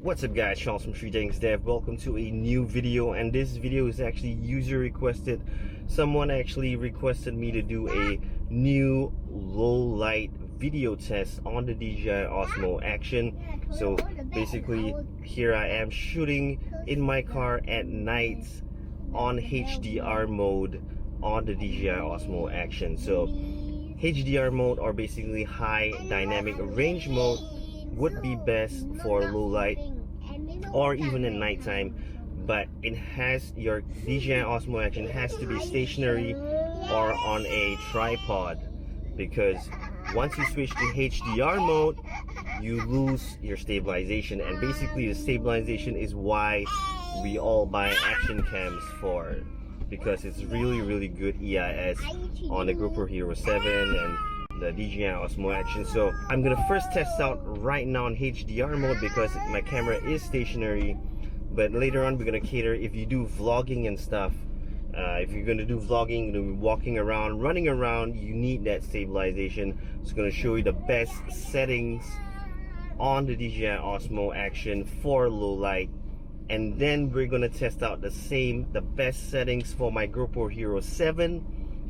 What's up guys, Charles from treetanks-dev. Welcome to a new video, and this video is actually user requested. Someone actually requested me to do a new low light video test on the DJI Osmo Action. So basically here I am shooting in my car at night on HDR mode on the DJI Osmo Action. So HDR mode, or basically high dynamic range mode, would be best for low light or even in nighttime, but it has, your DJI Osmo Action has to be stationary or on a tripod, because once you switch to HDR mode you lose your stabilization, and basically the stabilization is why we all buy action cams for, because it's really good EIS on the GoPro Hero 7 and the DJI Osmo Action. So I'm gonna first test out right now in HDR mode because my camera is stationary, but later on we're gonna cater if you do vlogging and stuff. If you're gonna do vlogging, you're gonna be walking around, running around, you need that stabilization. So I'm gonna show you the best settings on the DJI Osmo Action for low light, and then we're gonna test out the best settings for my GoPro Hero 7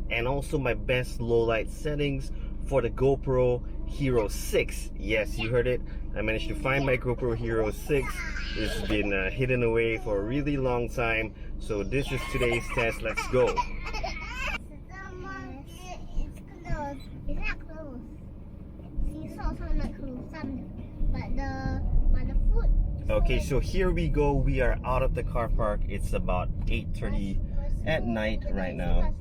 and also my best low light settings for the GoPro Hero 6. Yes, you heard it. I managed to find my GoPro Hero 6. It's been hidden away for a really long time. So this is today's test. Let's go. It's close. It's not close. See, so not close. But the foot. Okay, so here we go. We are out of the car park. It's about 8:30 at night right now.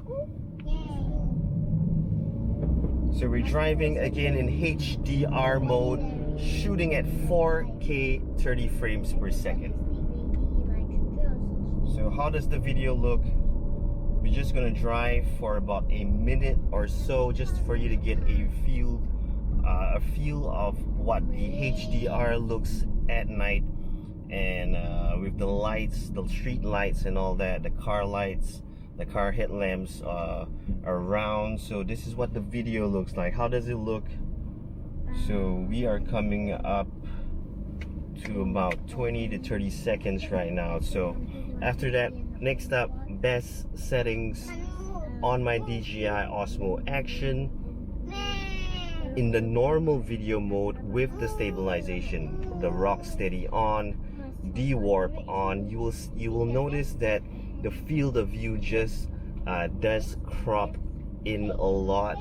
So we're driving again in HDR mode, shooting at 4K 30 frames per second. So how does the video look? We're just gonna drive for about a minute or so, just for you to get a feel of what the HDR looks at night, and with the lights, the street lights and all that, the car lights, the car headlamps around. So this is what the video looks like. How does it look? So we are coming up to about 20 to 30 seconds right now. So after that, next up, best settings on my DJI Osmo Action in the normal video mode with the stabilization, the rock steady on, de-warp on. You will notice that the field of view just does crop in a lot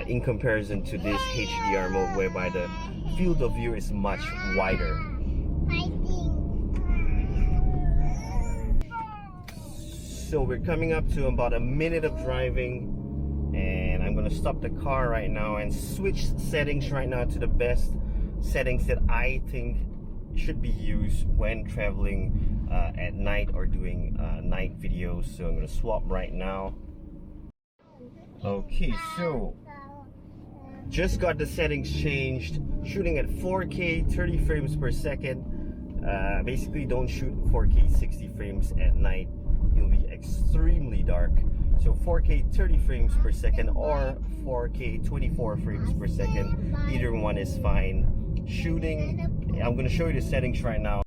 in comparison to this HDR mode, whereby the field of view is much wider. So we're coming up to about a minute of driving, and I'm gonna stop the car right now and switch settings right now to the best settings that I think should be used when traveling at night or doing night videos. So I'm gonna swap right now. Okay, so just got the settings changed, shooting at 4K 30 frames per second. Basically don't shoot 4K 60 frames at night, you'll be extremely dark. So 4K 30 frames per second or 4K 24 frames per second, either one is fine. Shooting, I'm going to show you the settings right now.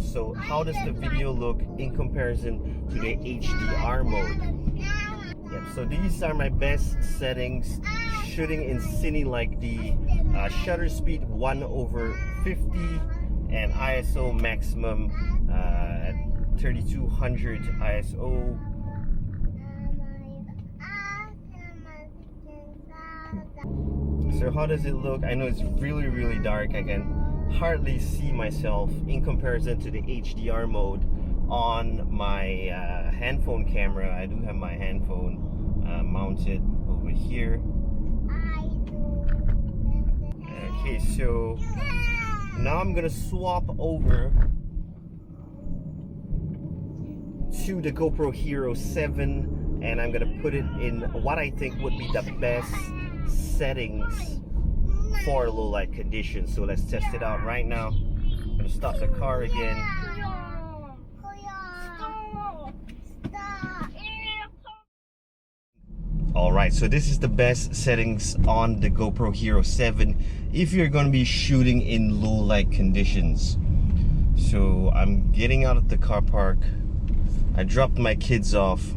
So how does the video look in comparison to the HDR mode? Yep, so these are my best settings, shooting in cine, like the shutter speed 1/50 and ISO maximum at 3200 ISO. So how does it look? I know it's really dark. I can hardly see myself in comparison to the HDR mode on my handphone camera. I do have my handphone mounted over here. Okay, so now I'm gonna swap over to the GoPro Hero 7, and I'm gonna put it in what I think would be the best settings for low light conditions. So let's test it out right now. I'm gonna stop the car again. Alright, so this is the best settings on the GoPro Hero 7 if you're going to be shooting in low light conditions. So I'm getting out of the car park. I dropped my kids off.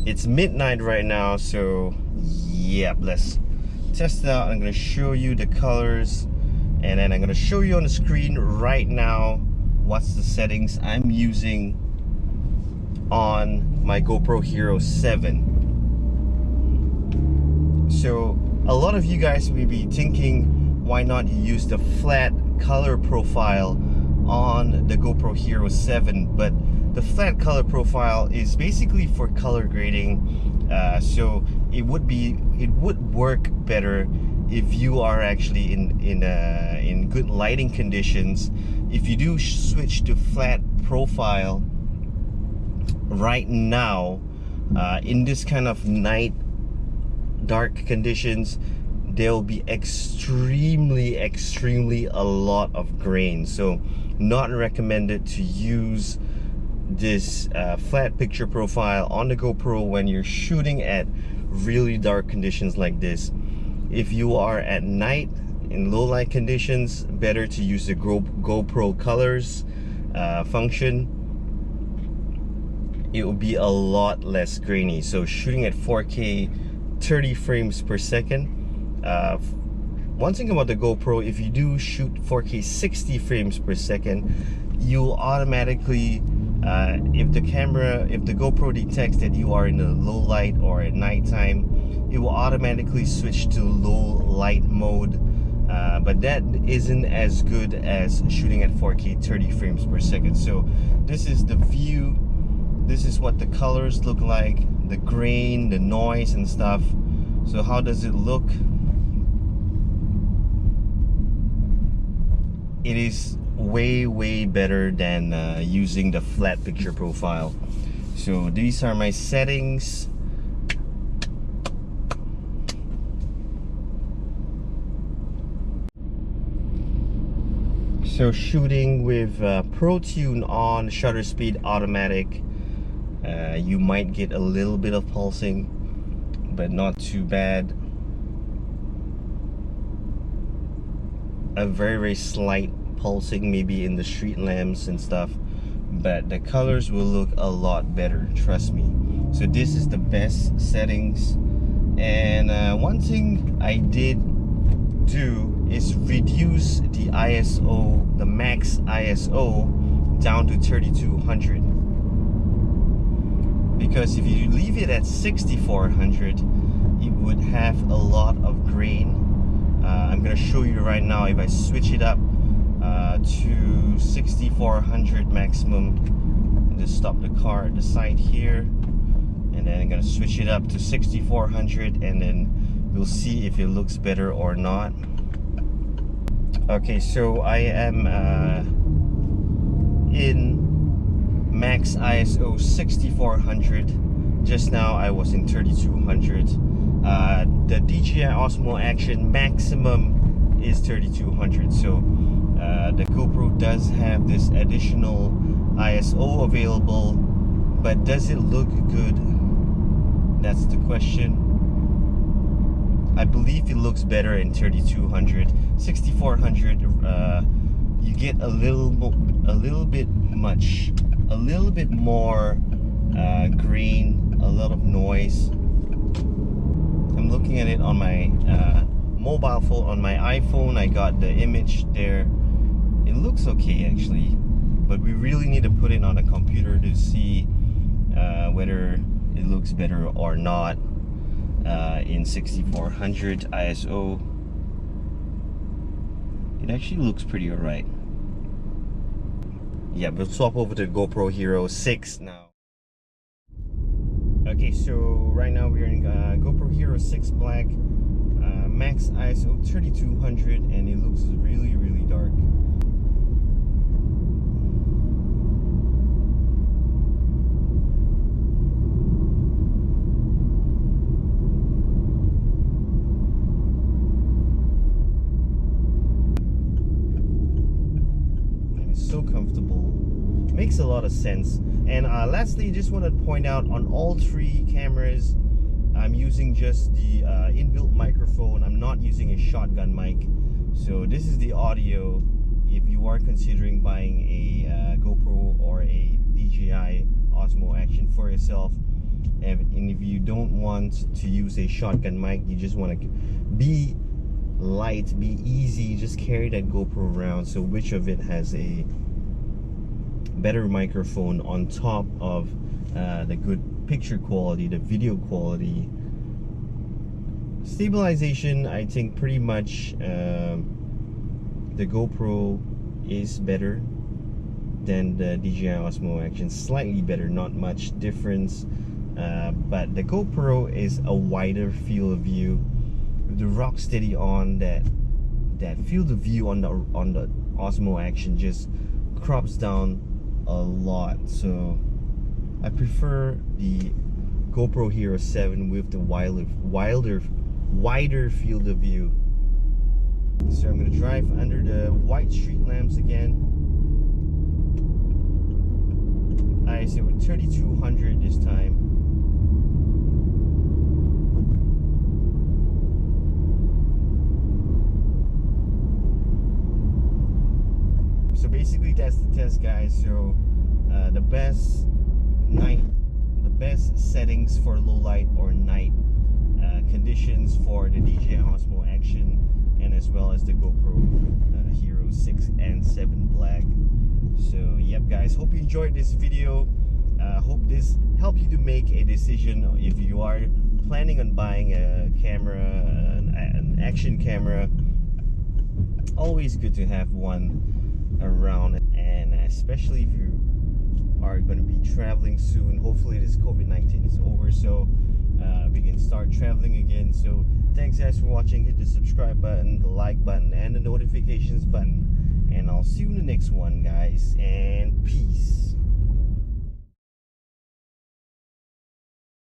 It's midnight right now, so yeah, let's test it out. I'm going to show you the colors, and then I'm going to show you on the screen right now what's the settings I'm using on my GoPro Hero 7. So a lot of you guys may be thinking, why not use the flat color profile on the GoPro Hero 7? But the flat color profile is basically for color grading, so it would work better if you are actually in good lighting conditions. If you do switch to flat profile right now, in this kind of night dark conditions, there will be extremely a lot of grain. So not recommended to use this flat picture profile on the GoPro when you're shooting at really dark conditions like this. If you are at night in low light conditions, better to use the GoPro colors function. It will be a lot less grainy. So shooting at 4K 30 frames per second. One thing about the GoPro, if you do shoot 4K 60 frames per second, you automatically, if the GoPro detects that you are in a low light or at nighttime, it will automatically switch to low light mode. But that isn't as good as shooting at 4K 30 frames per second. So this is the view. This is what the colors look like, the grain, the noise and stuff. So how does it look? It is way better than using the flat picture profile. So these are my settings. So shooting with Pro Tune on, shutter speed automatic, you might get a little bit of pulsing, but not too bad. A very slight pulsing maybe in the street lamps and stuff, but the colors will look a lot better, trust me. So this is the best settings. And one thing I did do is reduce the ISO, the max ISO, down to 3200. Because if you leave it at 6400, it would have a lot of grain. I'm gonna show you right now. If I switch it up to 6400 maximum, just stop the car at the side here, and then I'm gonna switch it up to 6400, and then we'll see if it looks better or not. Okay, so I am in max ISO 6400. Just now I was in 3200. The DJI Osmo Action maximum is 3200. So the GoPro does have this additional ISO available, but does it look good? That's the question. I believe it looks better in 3200. 6400, you get a little bit more grain, a lot of noise. I'm looking at it on my mobile phone, on my iPhone. I got the image there. It looks okay actually, but we really need to put it on a computer to see whether it looks better or not. In 6400 ISO, it actually looks pretty alright. Yeah, we'll swap over to GoPro Hero 6 now. Okay, so right now we're in GoPro Hero 6 Black, max ISO 3200, and it looks really dark. So comfortable, makes a lot of sense. And lastly, just want to point out on all three cameras, I'm using just the inbuilt microphone. I'm not using a shotgun mic. So this is the audio if you are considering buying a GoPro or a DJI Osmo Action for yourself. And if you don't want to use a shotgun mic, you just want to be light, be easy, just carry that GoPro around. So which of it has a better microphone on top of the good picture quality, the video quality, stabilization? I think pretty much the GoPro is better than the DJI Osmo Action, slightly better, not much difference, but the GoPro is a wider field of view. With the rock steady on, that field of view on the Osmo Action just crops down a lot. So I prefer the GoPro Hero 7 with the wider field of view. So I'm going to drive under the white street lamps again. I say with 3200 this time. So basically that's the test, guys. So the best settings for low light or night conditions for the DJI Osmo Action, and as well as the GoPro Hero 6 and 7 Black. So yep, guys, hope you enjoyed this video. Hope this helped you to make a decision if you are planning on buying a camera, an action camera. Always good to have one around, and especially if you are going to be traveling soon. Hopefully this COVID-19 is over, so we can start traveling again. So thanks guys for watching. Hit the subscribe button, the like button, and the notifications button, and I'll see you in the next one, guys. And